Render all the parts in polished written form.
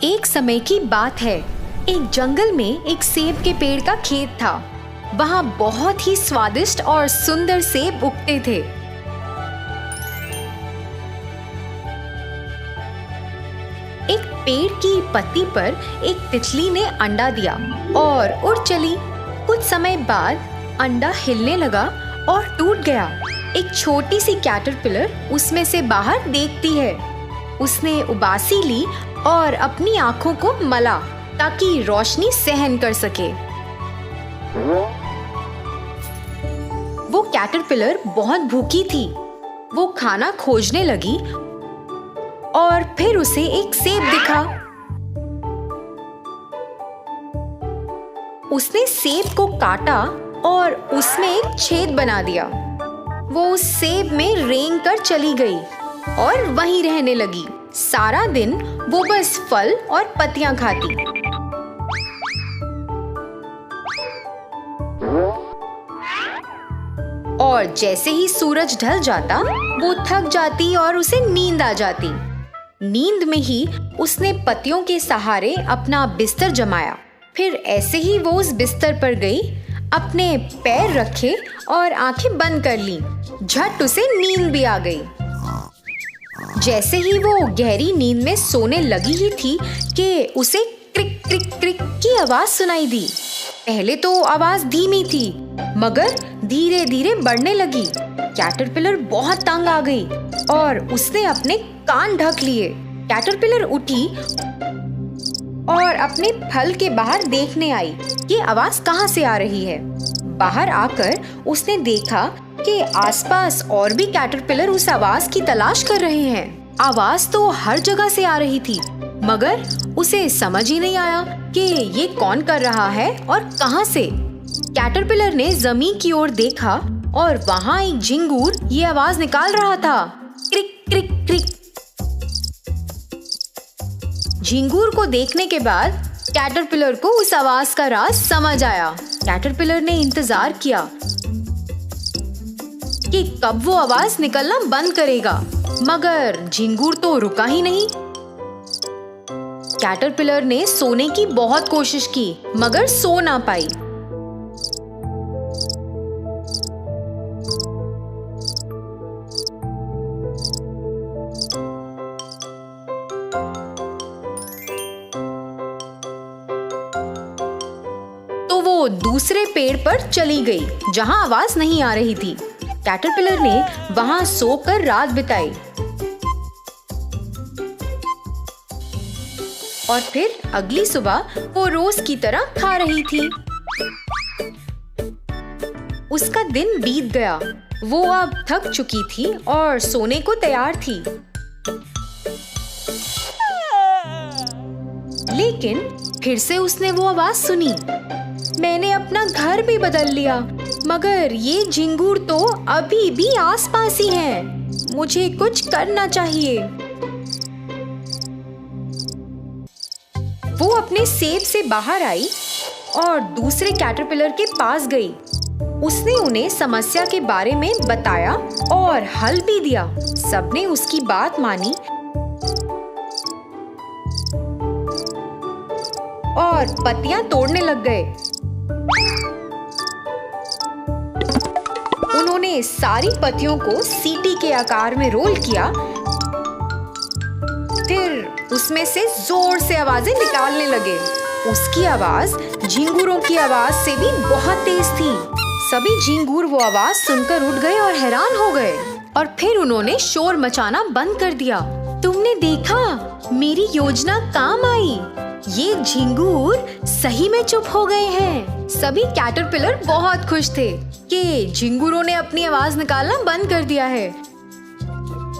एक समय की बात है। एक जंगल में एक सेब के पेड़ का खेत था। वहाँ बहुत ही स्वादिष्ट और सुंदर सेब उगते थे। एक पेड़ की पत्ती पर एक तितली ने अंडा दिया और उड़ चली। कुछ समय बाद अंडा हिलने लगा और टूट गया। एक छोटी सी कैटरपिलर उसमें से बाहर देखती है। उसने उबासी ली और अपनी आंखों को मला ताकि रोशनी सहन कर सके। वो कैटरपिलर बहुत भूखी थी। वो खाना खोजने लगी और फिर उसे एक सेब दिखा। उसने सेब को काटा और उसमें एक छेद बना दिया। वो उस सेब में रेंग कर चली गई और वहीं रहने लगी। सारा दिन वो बस फल और पत्तियां खाती। और जैसे ही सूरज ढल जाता वो थक जाती और उसे नींद आ जाती। नींद में ही उसने पत्तियों के सहारे अपना बिस्तर जमाया। फिर ऐसे ही वो उस बिस्तर पर गई, अपने पैर रखे और आंखें बंद कर लीं। झट उसे नींद भी आ गई। जैसे ही वो गहरी नींद में सोने लगी ही थी कि उसे क्रिक क्रिक क्रिक की आवाज सुनाई दी। पहले तो आवाज धीमी थी मगर धीरे धीरे बढ़ने लगी। कैटरपिलर बहुत तंग आ गई और उसने अपने कान ढक लिए। कैटरपिलर उठी और अपने फल के बाहर देखने आई कि आवाज कहाँ से आ रही है। बाहर आकर उसने देखा कि आसपास और भी कैटरपिलर उस आवाज की तलाश कर रहे हैं। आवाज तो हर जगह से आ रही थी मगर उसे समझ ही नहीं आया कि ये कौन कर रहा है और कहाँ से। कैटरपिलर ने जमीन की ओर देखा और वहाँ एक झिंगूर ये आवाज निकाल रहा था, क्रिक क्रिक क्रिक। झिंगूर को देखने के बाद कैटरपिलर को उस आवाज का राज समझ आया। कैटरपिलर ने इंतजार किया कि कब वो आवाज निकलना बंद करेगा मगर झिंगूर तो रुका ही नहीं। कैटरपिलर ने सोने की बहुत कोशिश की मगर सो ना पाई। तो वो दूसरे पेड़ पर चली गई जहां आवाज नहीं आ रही थी। कैटरपिलर ने वहां सोकर रात बिताई और फिर अगली सुबह वो रोज की तरह खा रही थी। उसका दिन बीत गया। वो अब थक चुकी थी और सोने को तैयार थी। लेकिन फिर से उसने वो आवाज सुनी। मैंने अपना घर भी बदल लिया मगर ये झिंगूर तो अभी भी आसपास ही है। मुझे कुछ करना चाहिए। वो अपने सेब से बाहर आई और दूसरे कैटरपिलर के पास गई। उसने उन्हें समस्या के बारे में बताया और हल भी दिया। सबने उसकी बात मानी और पत्तियां तोड़ने लग गए। उन्होंने सारी पत्तियों को सीटी के आकार में रोल किया। फिर उसमें से जोर से आवाजें निकालने लगे। उसकी आवाज झिंगूरों की आवाज से भी बहुत तेज थी। सभी झिंगूर वो आवाज सुनकर उठ गए और हैरान हो गए और फिर उन्होंने शोर मचाना बंद कर दिया। तुमने देखा, मेरी योजना काम आई। ये झिंगूर सही में चुप हो गए हैं। सभी कैटरपिलर बहुत खुश थे कि झिंगूरों ने अपनी आवाज निकालना बंद कर दिया है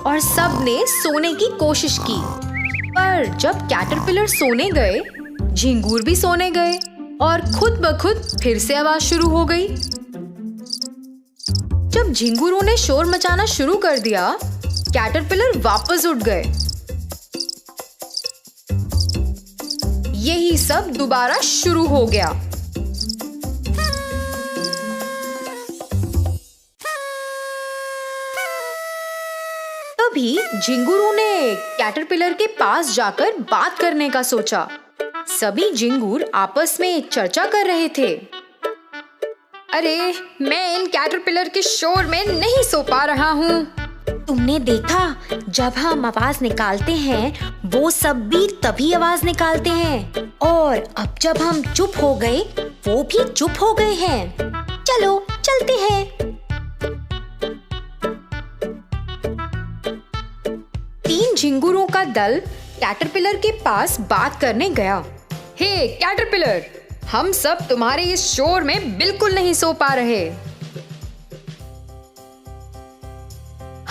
और सब ने सोने की कोशिश की। पर जब कैटरपिलर सोने गए, झिंगूर भी सोने गए और खुद ब खुद फिर से आवाज शुरू हो गई। जब झिंगूरों ने शोर मचाना शुरू कर दिया, कैटरपिलर वापस उठ गए। यही सब दोबारा शुरू हो गया। तब तभी झिंगुरों ने कैटरपिलर के पास जाकर बात करने का सोचा। सभी झिंगुर आपस में चर्चा कर रहे थे। अरे, मैं इन कैटरपिलर के शोर में नहीं सो पा रहा हूँ। तुमने देखा, जब हम आवाज निकालते हैं वो सब भी तभी आवाज निकालते हैं, और अब जब हम चुप हो गए वो भी चुप हो गए हैं। चलो चलते हैं। 3 झिंगुरों का दल कैटरपिलर के पास बात करने गया। हे कैटरपिलर, हम सब तुम्हारे इस शोर में बिल्कुल नहीं सो पा रहे।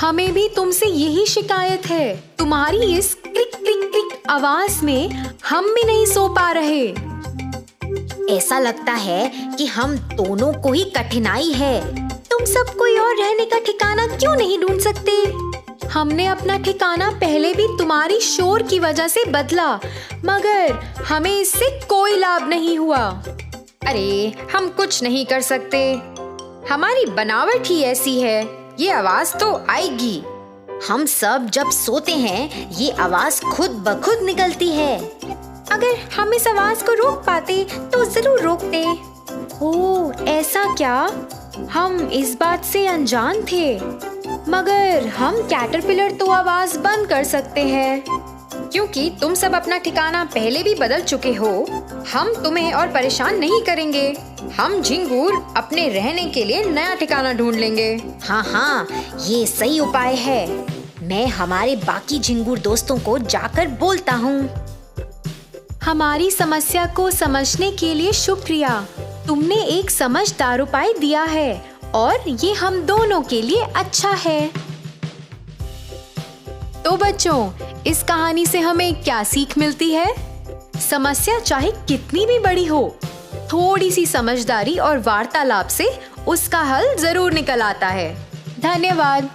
हमें भी तुमसे यही शिकायत है। तुम्हारी इस क्लिक क्लिक क्लिक आवाज में हम भी नहीं सो पा रहे। ऐसा लगता है कि हम दोनों को ही कठिनाई है। तुम सब कोई और रहने का ठिकाना क्यों नहीं ढूंढ सकते? हमने अपना ठिकाना पहले भी तुम्हारी शोर की वजह से बदला, मगर हमें इससे कोई लाभ नहीं हुआ। अरे, हम कुछ नहीं कर सकते। हमारी बनावट ही ऐसी है। ये आवाज तो आएगी। हम सब जब सोते हैं ये आवाज खुद ब खुद निकलती है। अगर हम इस आवाज को रोक पाते तो जरूर रोकते। ओह, ऐसा क्या? हम इस बात से अनजान थे। मगर हम कैटरपिलर तो आवाज बंद कर सकते हैं। क्योंकि तुम सब अपना ठिकाना पहले भी बदल चुके हो, हम तुम्हें और परेशान नहीं करेंगे। हम झिंगुर अपने रहने के लिए नया ठिकाना ढूंढ लेंगे। हाँ, ये सही उपाय है। मैं हमारे बाकी झिंगुर दोस्तों को जाकर बोलता हूँ। हमारी समस्या को समझने के लिए शुक्रिया। तुमने एक समझदार उपाय दिया है और ये हम दोनों के लिए अच्छा है। तो बच्चों, इस कहानी से हमें क्या सीख मिलती है? समस्या चाहे कितनी भी बड़ी हो, थोड़ी सी समझदारी और वार्तालाप से उसका हल जरूर निकल आता है। धन्यवाद।